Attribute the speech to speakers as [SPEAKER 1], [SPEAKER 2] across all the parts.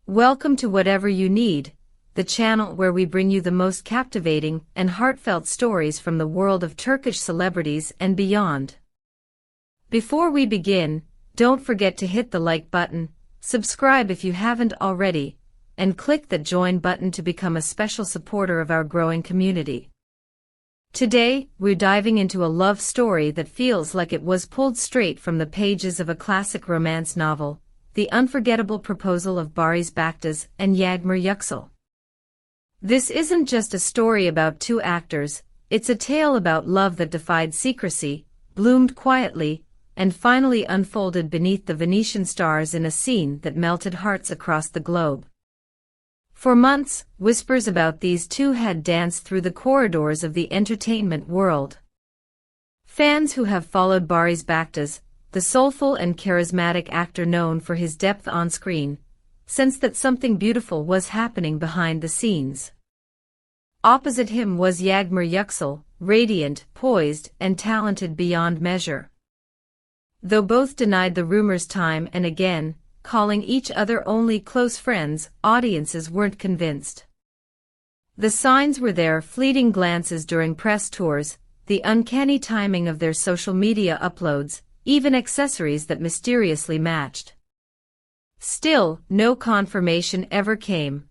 [SPEAKER 1] Welcome to Whatever You Need, the channel where we bring you the most captivating and heartfelt stories from the world of Turkish celebrities and beyond. Before we begin, don't forget to hit the like button, subscribe if you haven't already, and click the join button to become a special supporter of our growing community. Today, we're diving into a love story that feels like it was pulled straight from the pages of a classic romance novel, The Unforgettable Proposal of Barış Baktaş and Yağmur Yüksel. This isn't just a story about two actors, it's a tale about love that defied secrecy, bloomed quietly, and finally unfolded beneath the Venetian stars in a scene that melted hearts across the globe. For months, whispers about these two had danced through the corridors of the entertainment world. Fans who have followed Barış Baktaş, the soulful and charismatic actor known for his depth on screen, sensed that something beautiful was happening behind the scenes. Opposite him was Yağmur Yüksel, radiant, poised, and talented beyond measure. Though both denied the rumors time and again, calling each other only close friends, audiences weren't convinced. The signs were there: fleeting glances during press tours, the uncanny timing of their social media uploads, even accessories that mysteriously matched. Still, no confirmation ever came.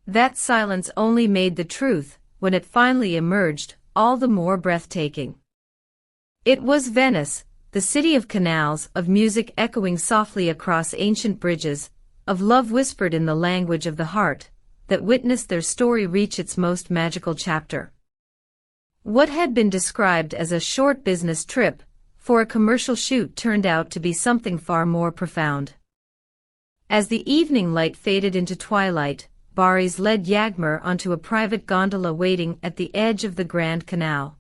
[SPEAKER 1] That silence only made the truth, when it finally emerged, all the more breathtaking. It was Venice, the city of canals, of music echoing softly across ancient bridges, of love whispered in the language of the heart, that witnessed their story reach its most magical chapter. What had been described as a short business trip for a commercial shoot turned out to be something far more profound. As the evening light faded into twilight, Barış led Yağmur onto a private gondola waiting at the edge of the Grand Canal.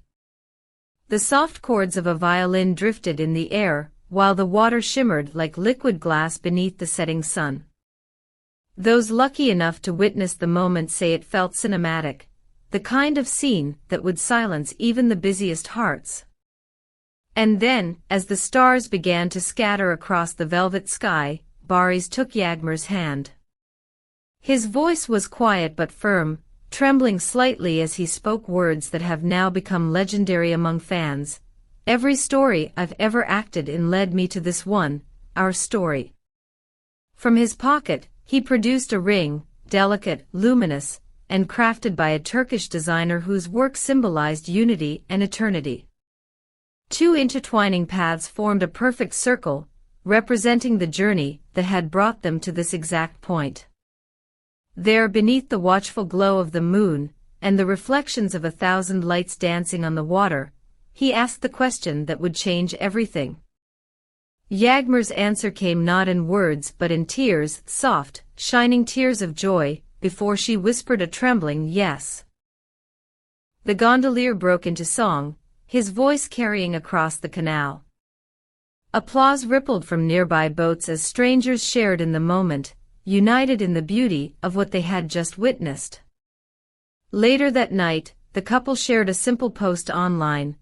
[SPEAKER 1] The soft chords of a violin drifted in the air, while the water shimmered like liquid glass beneath the setting sun. Those lucky enough to witness the moment say it felt cinematic, the kind of scene that would silence even the busiest hearts. And then, as the stars began to scatter across the velvet sky, Barış took Yağmur's hand. His voice was quiet but firm, trembling slightly as he spoke words that have now become legendary among fans. Every story I've ever acted in led me to this one, our story. From his pocket, he produced a ring, delicate, luminous, and crafted by a Turkish designer whose work symbolized unity and eternity. Two intertwining paths formed a perfect circle, representing the journey that had brought them to this exact point. There, beneath the watchful glow of the moon, and the reflections of 1,000 lights dancing on the water, he asked the question that would change everything. Yağmur's answer came not in words but in tears, soft, shining tears of joy, before she whispered a trembling yes. The gondolier broke into song, his voice carrying across the canal. Applause rippled from nearby boats as strangers shared in the moment, united in the beauty of what they had just witnessed. Later that night, the couple shared a simple post online,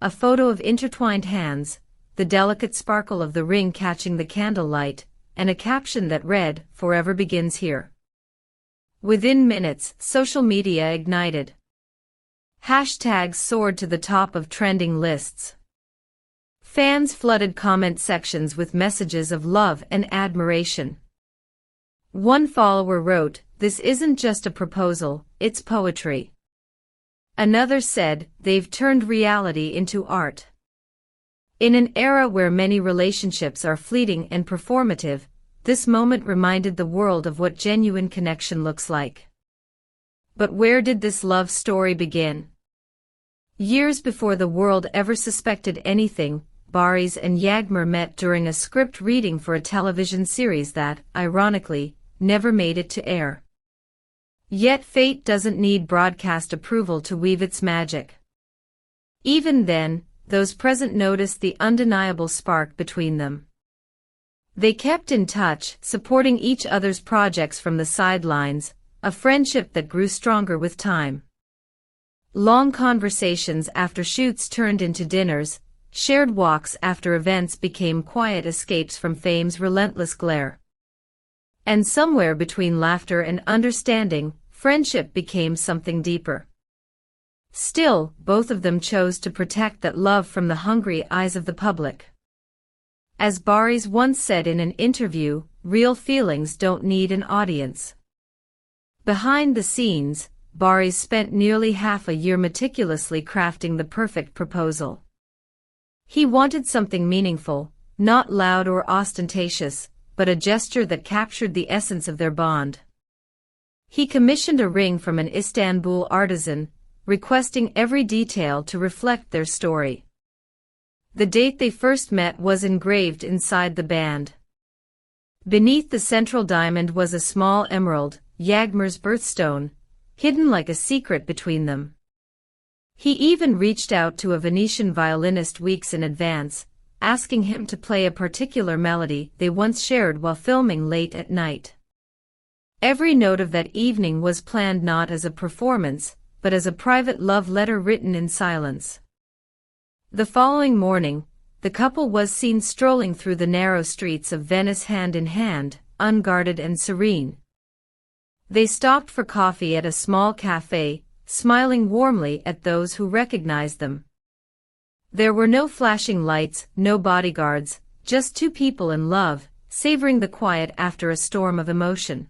[SPEAKER 1] a photo of intertwined hands, the delicate sparkle of the ring catching the candlelight, and a caption that read, "Forever begins here." Within minutes, social media ignited. Hashtags soared to the top of trending lists. Fans flooded comment sections with messages of love and admiration. One follower wrote, "This isn't just a proposal, it's poetry." Another said, "They've turned reality into art." In an era where many relationships are fleeting and performative, this moment reminded the world of what genuine connection looks like. But where did this love story begin? Years before the world ever suspected anything, Barış and Yağmur met during a script reading for a television series that, ironically, never made it to air. Yet fate doesn't need broadcast approval to weave its magic. Even then, those present noticed the undeniable spark between them. They kept in touch, supporting each other's projects from the sidelines, a friendship that grew stronger with time. Long conversations after shoots turned into dinners, shared walks after events became quiet escapes from fame's relentless glare. And somewhere between laughter and understanding, friendship became something deeper. Still, both of them chose to protect that love from the hungry eyes of the public. As Barış once said in an interview, real feelings don't need an audience. Behind the scenes, Barış spent nearly half a year meticulously crafting the perfect proposal. He wanted something meaningful, not loud or ostentatious, but a gesture that captured the essence of their bond. He commissioned a ring from an Istanbul artisan, requesting every detail to reflect their story. The date they first met was engraved inside the band. Beneath the central diamond was a small emerald, Yağmur's birthstone, hidden like a secret between them. He even reached out to a Venetian violinist weeks in advance, asking him to play a particular melody they once shared while filming late at night. Every note of that evening was planned not as a performance, but as a private love letter written in silence. The following morning, the couple was seen strolling through the narrow streets of Venice hand in hand, unguarded and serene. They stopped for coffee at a small cafe, smiling warmly at those who recognized them. There were no flashing lights, no bodyguards, just two people in love, savoring the quiet after a storm of emotion.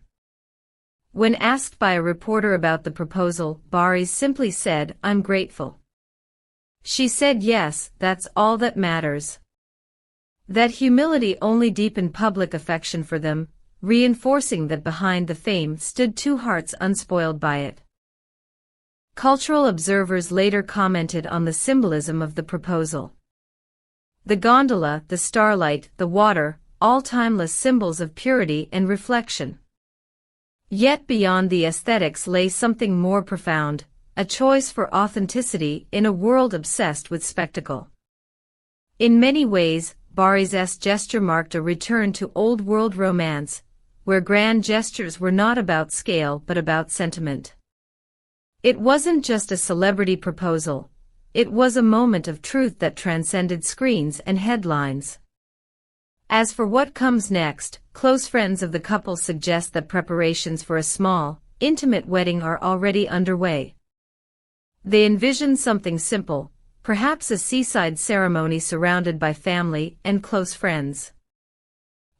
[SPEAKER 1] When asked by a reporter about the proposal, Barış simply said, "I'm grateful." She said, "Yes, that's all that matters." That humility only deepened public affection for them, reinforcing that behind the fame stood two hearts unspoiled by it. Cultural observers later commented on the symbolism of the proposal. The gondola, the starlight, the water, all timeless symbols of purity and reflection. Yet beyond the aesthetics lay something more profound, a choice for authenticity in a world obsessed with spectacle. In many ways, Barış's gesture marked a return to old-world romance, where grand gestures were not about scale but about sentiment. It wasn't just a celebrity proposal, it was a moment of truth that transcended screens and headlines. As for what comes next, close friends of the couple suggest that preparations for a small, intimate wedding are already underway. They envision something simple, perhaps a seaside ceremony surrounded by family and close friends.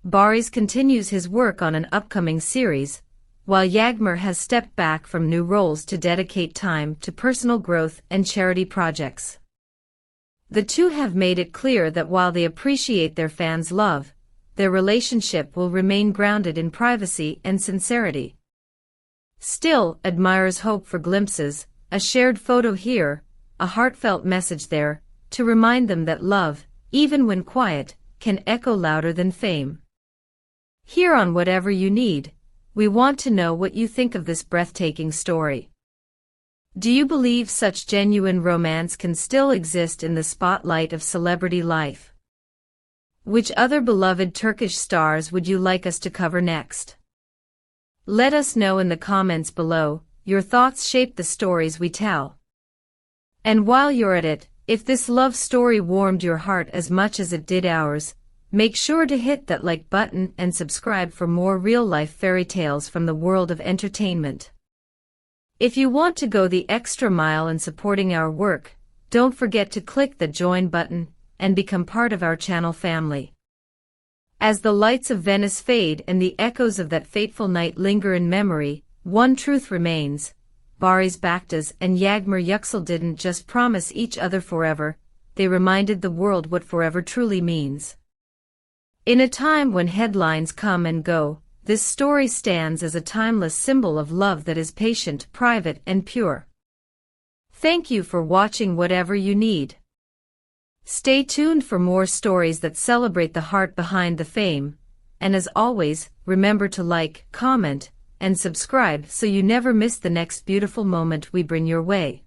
[SPEAKER 1] Barış continues his work on an upcoming series, while Yağmur has stepped back from new roles to dedicate time to personal growth and charity projects. The two have made it clear that while they appreciate their fans' love, their relationship will remain grounded in privacy and sincerity. Still, admirers hope for glimpses, a shared photo here, a heartfelt message there, to remind them that love, even when quiet, can echo louder than fame. Here on Whatever You Need, we want to know what you think of this breathtaking story. Do you believe such genuine romance can still exist in the spotlight of celebrity life? Which other beloved Turkish stars would you like us to cover next? Let us know in the comments below. Your thoughts shape the stories we tell. And while you're at it, if this love story warmed your heart as much as it did ours, make sure to hit that like button and subscribe for more real-life fairy tales from the world of entertainment. If you want to go the extra mile in supporting our work, don't forget to click the join button and become part of our channel family. As the lights of Venice fade and the echoes of that fateful night linger in memory, one truth remains: Barış Baktaş and Yağmur Yüksel didn't just promise each other forever, they reminded the world what forever truly means. In a time when headlines come and go, this story stands as a timeless symbol of love that is patient, private, and pure. Thank you for watching Whatever You Need. Stay tuned for more stories that celebrate the heart behind the fame, and as always, remember to like, comment, and subscribe so you never miss the next beautiful moment we bring your way.